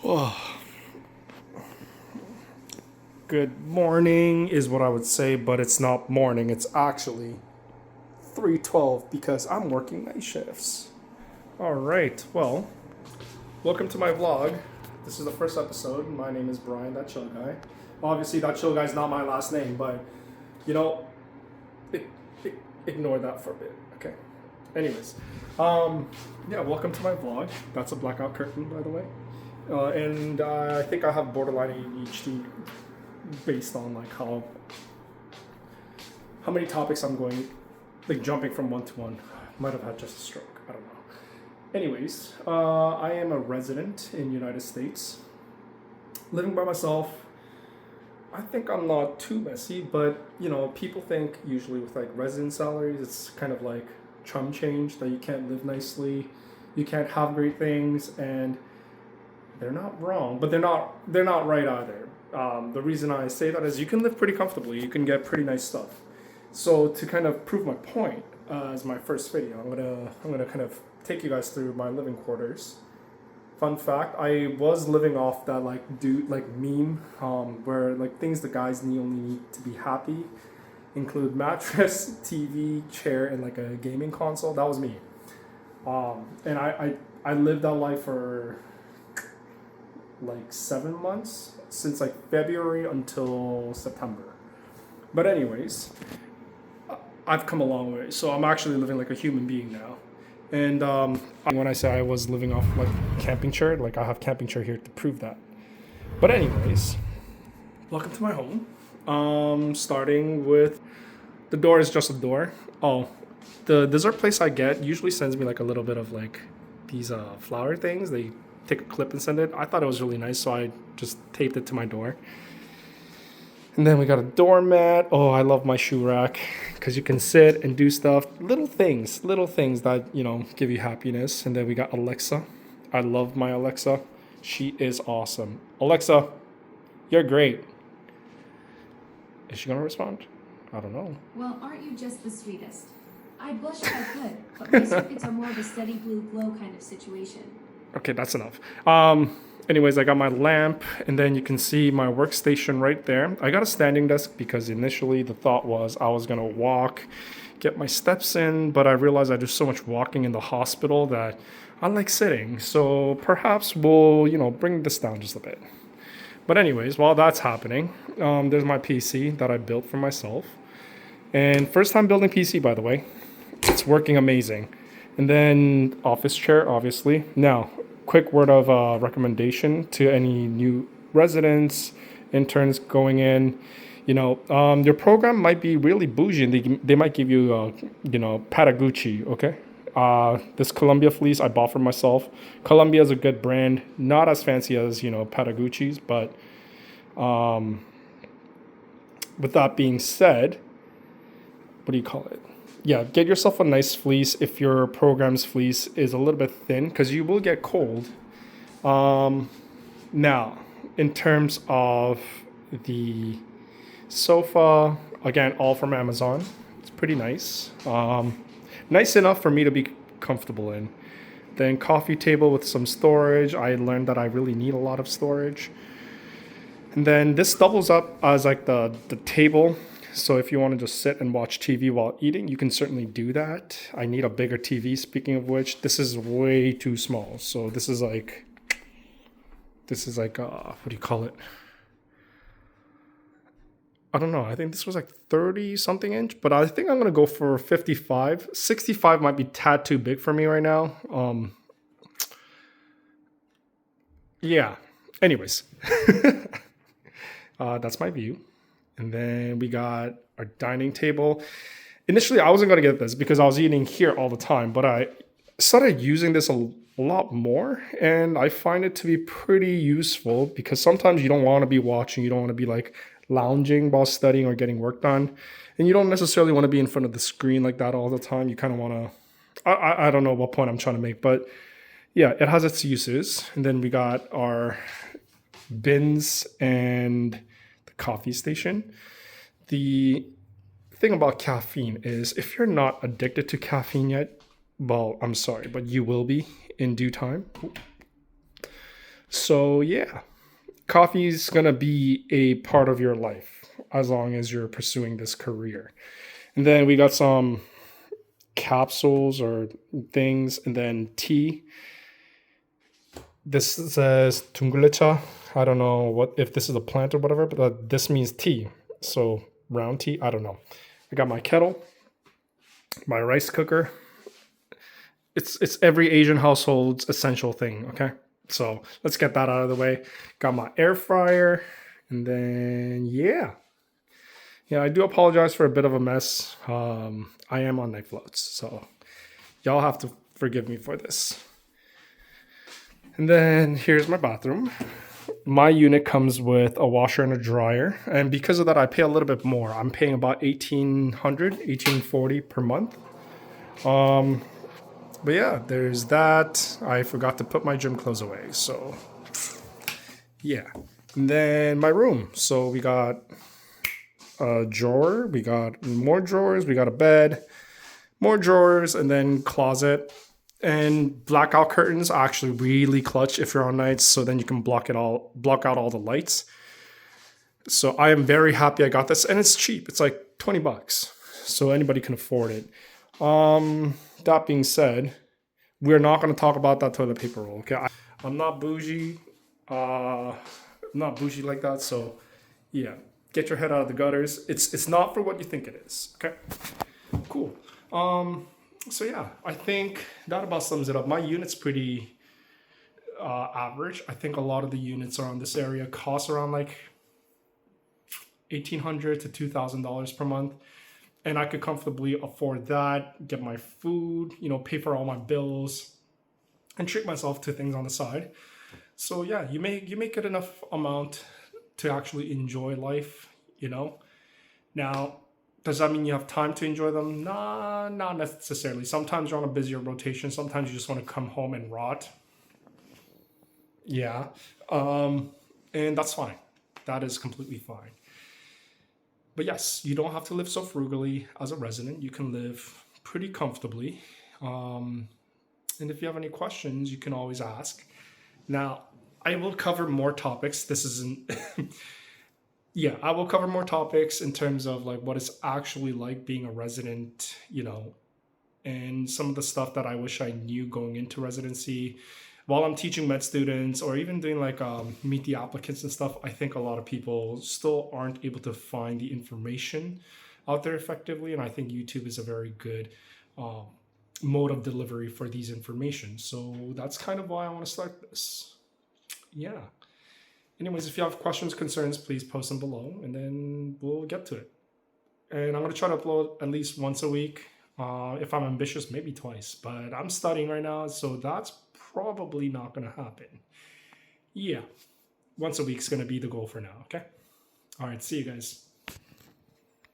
Oh, good morning is what I would say, but it's not morning. It's actually 3:12 because I'm working night shifts. All right. Well, welcome to my vlog. This is the first episode. My name is Brian, that chill guy. Obviously, that chill guy is not my last name, but you know, I- ignore that for a bit. Okay. Anyways, yeah. Welcome to my vlog. That's a blackout curtain, by the way. And I think I have borderline ADHD based on like how many topics I'm going, like jumping from one to one. Might have had just a stroke. I don't know. Anyways, I am a resident in United States, living by myself. I think I'm not too messy, but people think usually with like resident salaries, it's kind of like chum change that you can't live nicely, you can't have great things, and they're not wrong, but they're not right either. The reason I say that is you can live pretty comfortably, you can get pretty nice stuff. So to kind of prove my point, as my first video, I'm gonna kind of take you guys through my living quarters. Fun fact: I was living off that like meme, where like things the guys only need to be happy include mattress, TV, chair, and like a gaming console. That was me. And I lived that life for like 7 months, since like February until September. But anyways, I've come a long way. So I'm actually living like a human being now. And when I say I was living off like camping chair, like I have camping chair here to prove that. But anyways, welcome to my home. Starting with the door is just a door. Oh, the dessert place I get usually sends me like a little bit of like these flower things. They take a clip and send it. I thought it was really nice, so I just taped it to my door. And then we got a doormat. Oh, I love my shoe rack because you can sit and do stuff. Little things that, give you happiness. And then we got Alexa. I love my Alexa. She is awesome. Alexa, you're great. Is she going to respond? I don't know. Well, aren't you just the sweetest? I'd blush if I could, but my circuits are more of a steady blue glow kind of situation. Okay, that's enough. Anyways, I got my lamp, and then you can see my workstation right there. I got a standing desk because initially the thought was I was gonna walk, get my steps in, but I realized I do so much walking in the hospital that I like sitting. So perhaps we'll, bring this down just a bit. But anyways, while that's happening, there's my PC that I built for myself. And first time building PC, by the way. It's working amazing. And then office chair, obviously. Now, quick word of recommendation to any new residents, interns going in. Your program might be really bougie, and they might give you, Patagucci, okay? This Columbia fleece I bought for myself. Columbia is a good brand, not as fancy as, Patagucci's, but with that being said, what do you call it? Yeah, get yourself a nice fleece if your program's fleece is a little bit thin because you will get cold. Now, in terms of the sofa, again, all from Amazon. It's pretty nice. Nice enough for me to be comfortable in. Then coffee table with some storage. I learned that I really need a lot of storage. And then this doubles up as like the table. So if you want to just sit and watch TV while eating, you can certainly do that. I need a bigger TV, speaking of which. This is way too small. So this is like, what do you call it? I don't know. I think this was like 30 something inch, but I think I'm going to go for 55. 65 might be tad too big for me right now. Yeah. Anyways, that's my view. And then we got our dining table. Initially, I wasn't going to get this because I was eating here all the time, but I started using this a lot more, and I find it to be pretty useful because sometimes you don't want to be watching, you don't want to be like lounging while studying or getting work done, and you don't necessarily want to be in front of the screen like that all the time. You kind of want to, I don't know what point I'm trying to make, but yeah, it has its uses. And then we got our bins and the coffee station. The thing about caffeine is if you're not addicted to caffeine yet, well, I'm sorry, but you will be in due time. So yeah, coffee is gonna be a part of your life as long as you're pursuing this career. And then we got some capsules or things, and then tea. This says tunglecha. I don't know what if this is a plant or whatever, but this means tea. So brown tea. I don't know. I got my kettle, my rice cooker. It's every Asian household's essential thing. Okay, so let's get that out of the way. Got my air fryer, and then yeah. I do apologize for a bit of a mess. I am on night floats, so y'all have to forgive me for this. And then here's my bathroom. My unit comes with a washer and a dryer, and because of that I pay a little bit more. I'm paying about 1840 per month. But yeah, there's that. I forgot to put my gym clothes away, so yeah. And then my room. So we got a drawer, we got more drawers, we got a bed, more drawers, and then closet. And blackout curtains are actually really clutch if you're on nights, so then you can block out all the lights. So I am very happy I got this, and it's cheap. It's like $20, so anybody can afford it. That being said, we're not going to talk about that toilet paper roll. Okay, I'm not bougie. I'm not bougie like that. So yeah, get your head out of the gutters. It's not for what you think it is. Okay, cool. So yeah, I think that about sums it up. My unit's pretty average. I think a lot of the units around this area cost around like $1,800 to $2,000 per month, and I could comfortably afford that, get my food, pay for all my bills, and treat myself to things on the side. So yeah, you make it enough amount to actually enjoy life. Now, does that mean you have time to enjoy them? Nah, not necessarily. Sometimes you're on a busier rotation. Sometimes you just want to come home and rot. Yeah. And that's fine. That is completely fine. But yes, you don't have to live so frugally as a resident. You can live pretty comfortably. And if you have any questions, you can always ask. Now, I will cover more topics. This isn't... Yeah, I will cover more topics in terms of like what it's actually like being a resident, and some of the stuff that I wish I knew going into residency. While I'm teaching med students or even doing like meet the applicants and stuff, I think a lot of people still aren't able to find the information out there effectively. And I think YouTube is a very good mode of delivery for these information. So that's kind of why I want to start this. Yeah. Anyways, if you have questions, concerns, please post them below and then we'll get to it. And I'm going to try to upload at least once a week. If I'm ambitious, maybe twice. But I'm studying right now, so that's probably not going to happen. Yeah, once a week's going to be the goal for now, okay? All right, see you guys.